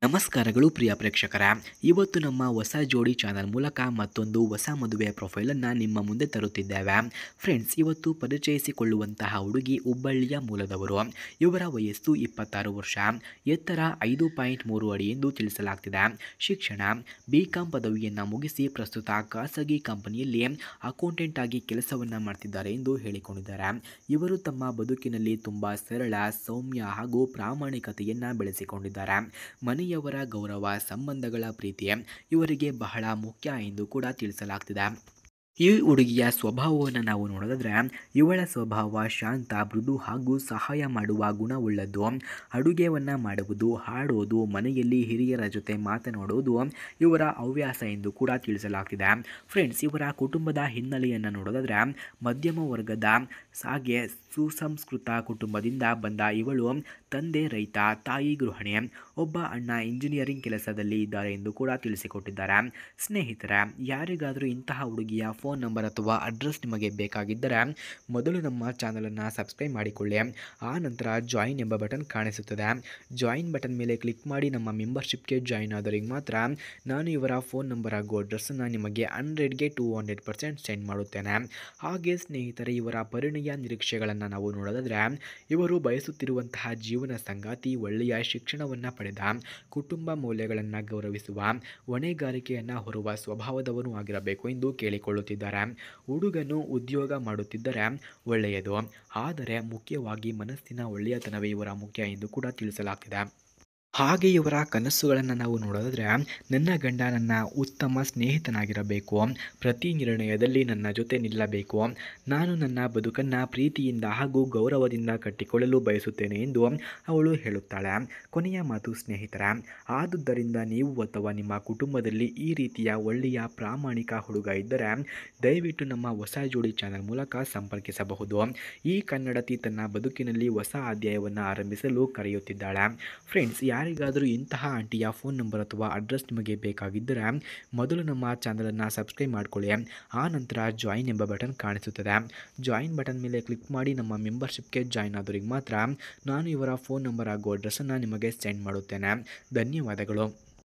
ನಮಸ್ಕಾರಗಳು ಪ್ರಿಯ ಪ್ರೇಕ್ಷಕರ. ಇವತ್ತು ನಮ್ಮ ಹೊಸ ಜೋಡಿ ಚಾನಲ್ ಮೂಲಕ ಮತ್ತೊಂದು ಹೊಸ ಮದುವೆಯ ಪ್ರೊಫೈಲನ್ನು ನಿಮ್ಮ ಮುಂದೆ ತರುತ್ತಿದ್ದೇವೆ. ಫ್ರೆಂಡ್ಸ್, ಇವತ್ತು ಪರಿಚಯಿಸಿಕೊಳ್ಳುವಂತಹ ಹುಡುಗಿ ಹುಬ್ಬಳ್ಳಿಯ ಮೂಲದವರು. ಇವರ ವಯಸ್ಸು 26 ವರ್ಷ, ಎತ್ತರ 5.3 ಅಡಿ ಎಂದು ತಿಳಿಸಲಾಗ್ತಿದೆ. ಶಿಕ್ಷಣ BCom ಪದವಿಯನ್ನು ಮುಗಿಸಿ ಪ್ರಸ್ತುತ ಖಾಸಗಿ ಕಂಪನಿಯಲ್ಲಿ ಅಕೌಂಟೆಂಟ್ ಆಗಿ ಕೆಲಸವನ್ನು ಮಾಡ್ತಿದ್ದಾರೆ ಎಂದು ಹೇಳಿಕೊಂಡಿದ್ದಾರೆ. ಇವರು ತಮ್ಮ ಬದುಕಿನಲ್ಲಿ ತುಂಬ ಸರಳ, ಸೌಮ್ಯ ಹಾಗೂ ಪ್ರಾಮಾಣಿಕತೆಯನ್ನು ಬೆಳೆಸಿಕೊಂಡಿದ್ದಾರೆ. ಮನೆಯವರ ಗೌರವ, ಸಂಬಂಧಗಳ ಪ್ರೀತಿ ಇವರಿಗೆ ಬಹಳ ಮುಖ್ಯ ಎಂದು ಕೂಡ ತಿಳಿಸಲಾಗ್ತಿದೆ. ಈ ಹುಡುಗಿಯ ಸ್ವಭಾವವನ್ನು ನಾವು ನೋಡೋದಾದರೆ, ಇವಳ ಸ್ವಭಾವ ಶಾಂತ, ಮೃದು ಹಾಗೂ ಸಹಾಯ ಮಾಡುವ ಗುಣವುಳ್ಳದ್ದು. ಅಡುಗೆಯನ್ನು ಮಾಡುವುದು, ಹಾಡೋದು, ಮನೆಯಲ್ಲಿ ಹಿರಿಯರ ಜೊತೆ ಮಾತನಾಡುವುದು ಇವರ ಹವ್ಯಾಸ ಎಂದು ಕೂಡ ತಿಳಿಸಲಾಗ್ತಿದೆ. ಫ್ರೆಂಡ್ಸ್, ಇವರ ಕುಟುಂಬದ ಹಿನ್ನೆಲೆಯನ್ನು ನೋಡೋದಾದರೆ, ಮಧ್ಯಮ ವರ್ಗದ ಹಾಗೆ ಸುಸಂಸ್ಕೃತ ಕುಟುಂಬದಿಂದ ಬಂದ ಇವಳು ತಂದೆ ರೈತ, ತಾಯಿ ಗೃಹಿಣಿ, ಒಬ್ಬ ಅಣ್ಣ ಇಂಜಿನಿಯರಿಂಗ್ ಕೆಲಸದಲ್ಲಿ ಇದ್ದಾರೆ ಎಂದು ಕೂಡ ತಿಳಿಸಿಕೊಟ್ಟಿದ್ದಾರೆ. ಸ್ನೇಹಿತರೆ, ಯಾರಿಗಾದರೂ ಇಂತಹ ಹುಡುಗಿಯ ಫೋನ್ ನಂಬರ್ ಅಥವಾ ಅಡ್ರೆಸ್ ನಿಮಗೆ ಬೇಕಾಗಿದ್ದರೆ ಮೊದಲು ನಮ್ಮ ಚಾನಲನ್ನು ಸಬ್ಸ್ಕ್ರೈಬ್ ಮಾಡಿಕೊಳ್ಳಿ. ಆ ನಂತರ ಜಾಯಿನ್ ಎಂಬ ಬಟನ್ ಕಾಣಿಸುತ್ತದೆ. ಜಾಯಿನ್ ಬಟನ್ ಮೇಲೆ ಕ್ಲಿಕ್ ಮಾಡಿ ನಮ್ಮ ಮೆಂಬರ್ಶಿಪ್ಗೆ ಜಾಯಿನ್ ಆದವರಿಗೆ ಮಾತ್ರ ನಾನು ಇವರ ಫೋನ್ ನಂಬರ್ ಹಾಗೂ ಅಡ್ರೆಸ್ಸನ್ನು ನಿಮಗೆ 100ಗೆ 200% ಸೆಂಡ್ ಮಾಡುತ್ತೇನೆ. ಹಾಗೆ ಸ್ನೇಹಿತರೆ, ಇವರ ಪರಿಣಯ ನಿರೀಕ್ಷೆಗಳನ್ನು ನಾವು ನೋಡೋದಾದರೆ, ಇವರು ಬಯಸುತ್ತಿರುವಂತಹ ಜೀವನ ಸಂಗಾತಿ ಒಳ್ಳೆಯ ಶಿಕ್ಷಣವನ್ನು ಪಡೆದ, ಕುಟುಂಬ ಮೌಲ್ಯಗಳನ್ನು ಗೌರವಿಸುವ, ಹೊಣೆಗಾರಿಕೆಯನ್ನು ಹೊರುವ ಸ್ವಭಾವದವನು ಆಗಿರಬೇಕು ಎಂದು ಕೇಳಿಕೊಳ್ಳುತ್ತಿದ್ದಾರೆ. ಹುಡುಗನು ಉದ್ಯೋಗ ಮಾಡುತ್ತಿದ್ದರೆ ಒಳ್ಳೆಯದು, ಆದರೆ ಮುಖ್ಯವಾಗಿ ಮನಸ್ಸಿನ ಒಳ್ಳೆಯತನವೇ ಇವರ ಮುಖ್ಯ ಎಂದು ಕೂಡ ತಿಳಿಸಲಾಗ್ತಿದೆ. ಹಾಗೆ ಇವರ ಕನಸುಗಳನ್ನು ನಾವು ನೋಡೋದಾದರೆ, ನನ್ನ ಗಂಡ ನನ್ನ ಉತ್ತಮ ಸ್ನೇಹಿತನಾಗಿರಬೇಕು, ಪ್ರತಿ ನಿರ್ಣಯದಲ್ಲಿ ನನ್ನ ಜೊತೆ ನಿಲ್ಲಬೇಕು, ನಾನು ನನ್ನ ಬದುಕನ್ನು ಪ್ರೀತಿಯಿಂದ ಹಾಗೂ ಗೌರವದಿಂದ ಕಟ್ಟಿಕೊಳ್ಳಲು ಬಯಸುತ್ತೇನೆ ಎಂದು ಅವಳು ಹೇಳುತ್ತಾಳೆ. ಕೊನೆಯ ಮಾತು ಸ್ನೇಹಿತರೆ, ಆದುದರಿಂದ ನೀವು ಅಥವಾ ನಿಮ್ಮ ಕುಟುಂಬದಲ್ಲಿ ಈ ರೀತಿಯ ಒಳ್ಳೆಯ ಪ್ರಾಮಾಣಿಕ ಹುಡುಗ ಇದ್ದರೆ ದಯವಿಟ್ಟು ನಮ್ಮ ಹೊಸ ಜೋಡಿ ಚಾನಲ್ ಮೂಲಕ ಸಂಪರ್ಕಿಸಬಹುದು. ಈ ಕನ್ನಡತಿ ತನ್ನ ಬದುಕಿನಲ್ಲಿ ಹೊಸ ಅಧ್ಯಾಯವನ್ನು ಆರಂಭಿಸಲು ಕರೆಯುತ್ತಿದ್ದಾಳೆ. ಫ್ರೆಂಡ್ಸ್, ಯಾರಿಗಾದರೂ ಇಂತಹ ಆಂಟಿಯ ಫೋನ್ ನಂಬರ್ ಅಥವಾ ಅಡ್ರೆಸ್ ನಿಮಗೆ ಬೇಕಾಗಿದ್ದರೆ ಮೊದಲು ನಮ್ಮ ಚಾನಲನ್ನು ಸಬ್ಸ್ಕ್ರೈಬ್ ಮಾಡಿಕೊಳ್ಳಿ. ಆ ನಂತರ ಜಾಯಿನ್ ಎಂಬ ಬಟನ್ ಕಾಣಿಸುತ್ತದೆ. ಜಾಯಿನ್ ಬಟನ್ ಮೇಲೆ ಕ್ಲಿಕ್ ಮಾಡಿ ನಮ್ಮ ಮೆಂಬರ್ಶಿಪ್ಗೆ ಜಾಯಿನ್ ಆದವರಿಗೆ ಮಾತ್ರ ನಾನು ಇವರ ಫೋನ್ ನಂಬರ್ ಹಾಗೂ ಅಡ್ರೆಸ್ಸನ್ನು ನಿಮಗೆ ಸೆಂಡ್ ಮಾಡುತ್ತೇನೆ. ಧನ್ಯವಾದಗಳು.